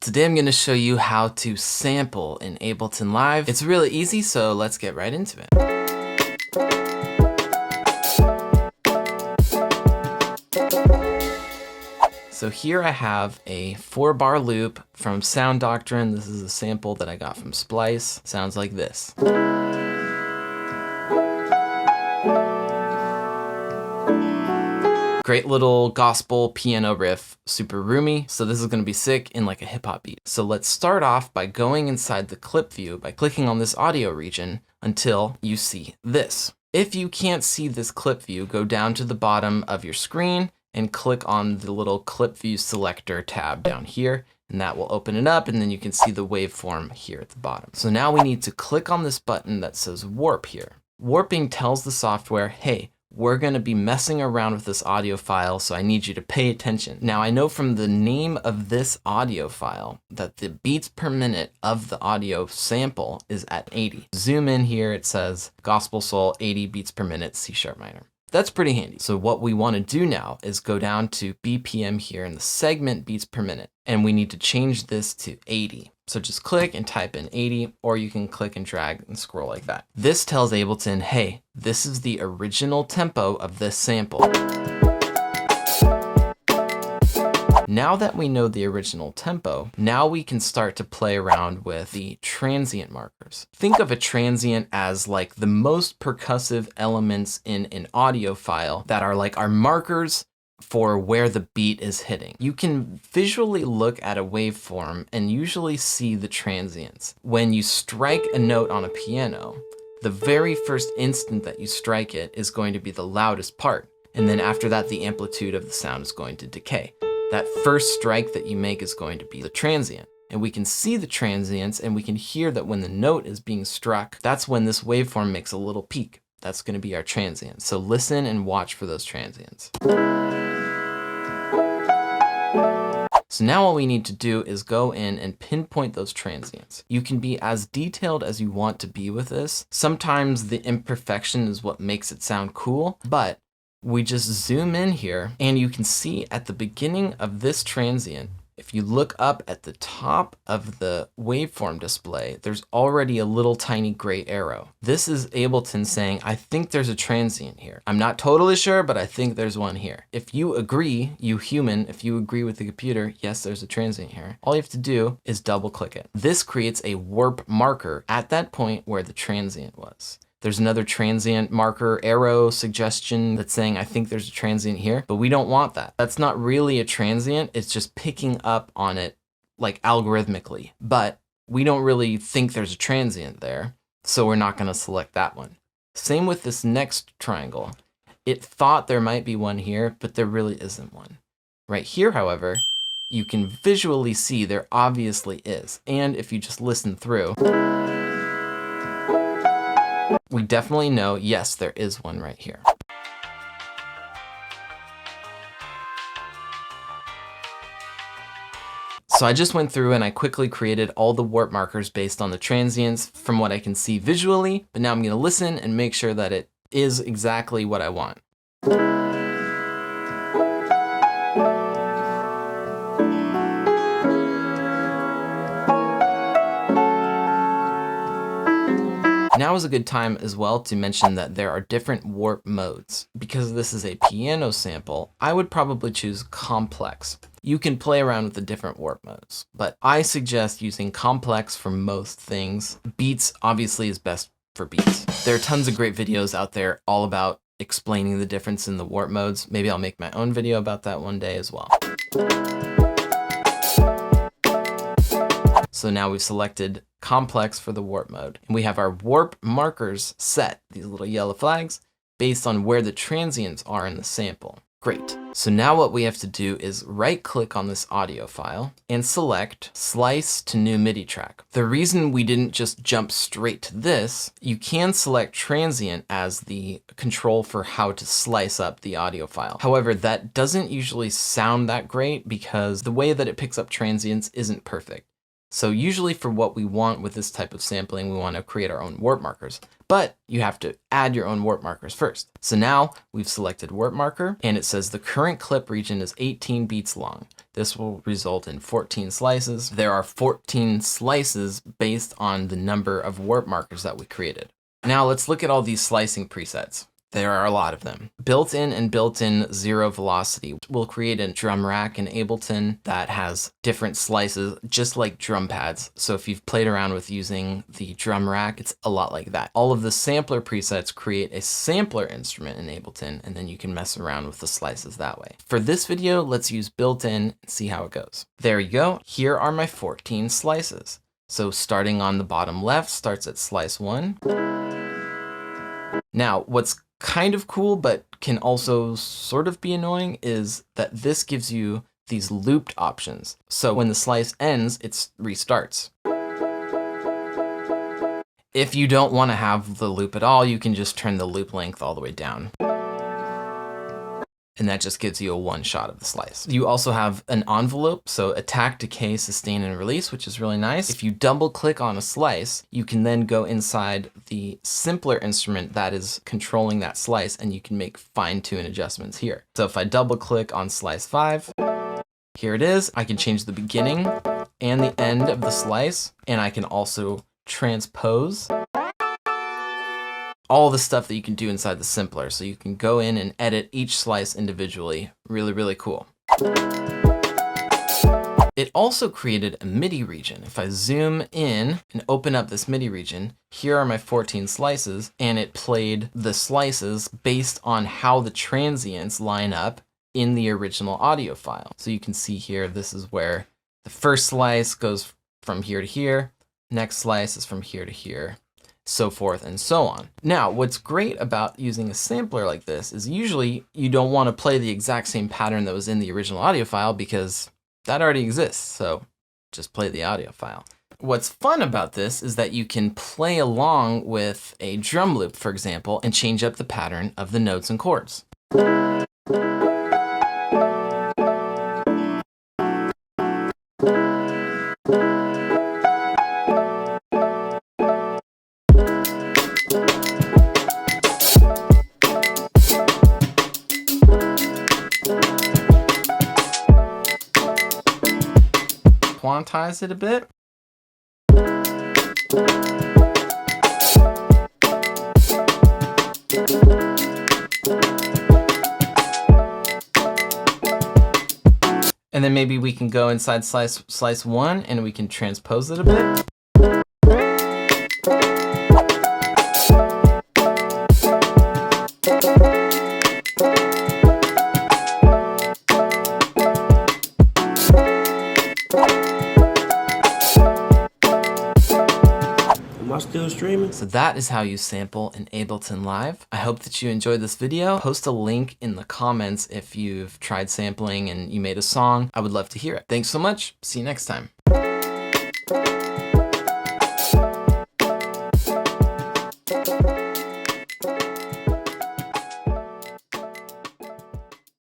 Today I'm going to show you how to sample in Ableton Live. It's really easy, so let's get right into it. So here I have a 4-bar loop from Sound Doctrine. This is a sample that I got from Splice. Sounds like this. Great little gospel piano riff, super roomy. So this is gonna be sick in like a hip hop beat. So let's start off by going inside the clip view by clicking on this audio region until you see this. If you can't see this clip view, go down to the bottom of your screen and click on the little clip view selector tab down here, and that will open it up, and then you can see the waveform here at the bottom. So now we need to click on this button that says warp here. Warping tells the software, hey, we're going to be messing around with this audio file, so I need you to pay attention. Now I know from the name of this audio file that the beats per minute of the audio sample is at 80. Zoom in here, it says gospel soul 80 beats per minute, C# minor. That's pretty handy. So what we want to do now is go down to BPM here in the segment beats per minute, and we need to change this to 80. So just click and type in 80, or you can click and drag and scroll like that. This tells Ableton, hey, this is the original tempo of this sample. Now that we know the original tempo, now we can start to play around with the transient markers. Think of a transient as like the most percussive elements in an audio file that are like our markers for where the beat is hitting. You can visually look at a waveform and usually see the transients. When you strike a note on a piano, the very first instant that you strike it is going to be the loudest part. And then after that, the amplitude of the sound is going to decay. That first strike that you make is going to be the transient. And we can see the transients, and we can hear that when the note is being struck, that's when this waveform makes a little peak. That's going to be our transient. So listen and watch for those transients. So now all we need to do is go in and pinpoint those transients. You can be as detailed as you want to be with this. Sometimes the imperfection is what makes it sound cool, but we just zoom in here and you can see at the beginning of this transient, if you look up at the top of the waveform display, there's already a little tiny gray arrow. This is Ableton saying, I think there's a transient here. I'm not totally sure, but I think there's one here. If you agree, you human, if you agree with the computer, yes, there's a transient here, all you have to do is double click it. This creates a warp marker at that point where the transient was. There's another transient marker arrow suggestion that's saying, I think there's a transient here, but we don't want that. That's not really a transient. It's just picking up on it like algorithmically, but we don't really think there's a transient there. So we're not going to select that one. Same with this next triangle. It thought there might be one here, but there really isn't one. Right here, however, you can visually see there obviously is. And if you just listen through, we definitely know, yes, there is one right here. So I just went through and I quickly created all the warp markers based on the transients from what I can see visually, but now I'm going to listen and make sure that it is exactly what I want. Now is a good time as well to mention that there are different warp modes. Because this is a piano sample, I would probably choose complex. You can play around with the different warp modes, but I suggest using complex for most things. Beats obviously is best for beats. There are tons of great videos out there all about explaining the difference in the warp modes. Maybe I'll make my own video about that one day as well. So now we've selected complex for the warp mode. And we have our warp markers set, these little yellow flags, based on where the transients are in the sample. Great. So now what we have to do is right-click on this audio file and select Slice to New MIDI Track. The reason we didn't just jump straight to this, you can select Transient as the control for how to slice up the audio file. However, that doesn't usually sound that great because the way that it picks up transients isn't perfect. So usually for what we want with this type of sampling, we want to create our own warp markers, but you have to add your own warp markers first. So now we've selected warp marker and it says the current clip region is 18 beats long. this will result in 14 slices. There are 14 slices based on the number of warp markers that we created. Now let's look at all these slicing presets. There are a lot of them. Built-in and built-in zero velocity will create a drum rack in Ableton that has different slices, just like drum pads. So if you've played around with using the drum rack, it's a lot like that. All of the sampler presets create a sampler instrument in Ableton, and then you can mess around with the slices that way. For this video, let's use built-in and see how it goes. There you go. Here are my 14 slices. So starting on the bottom left starts at slice 1. Now, what's kind of cool, but can also sort of be annoying, is that this gives you these looped options. So when the slice ends, it restarts. If you don't want to have the loop at all, you can just turn the loop length all the way down. And that just gives you a one shot of the slice. You also have an envelope, so attack, decay, sustain, and release, which is really nice. If you double click on a slice, you can then go inside the simpler instrument that is controlling that slice, and you can make fine-tune adjustments here. So if I double click on slice 5, here it is. I can change the beginning and the end of the slice, and I can also transpose all the stuff that you can do inside the simpler. So you can go in and edit each slice individually. Really, really cool. It also created a MIDI region. If I zoom in and open up this MIDI region, here are my 14 slices, and it played the slices based on how the transients line up in the original audio file. So you can see here, this is where the first slice goes from here to here, next slice is from here to here, so forth and so on. Now, what's great about using a sampler like this is usually you don't want to play the exact same pattern that was in the original audio file because that already exists, so just play the audio file. What's fun about this is that you can play along with a drum loop, for example, and change up the pattern of the notes and chords. Quantize it a bit. And then maybe we can go inside slice 1 and we can transpose it a bit. Am I still streaming? So that is how you sample in Ableton Live. I hope that you enjoyed this video. Post a link in the comments if you've tried sampling and you made a song. I would love to hear it. Thanks so much. See you next time.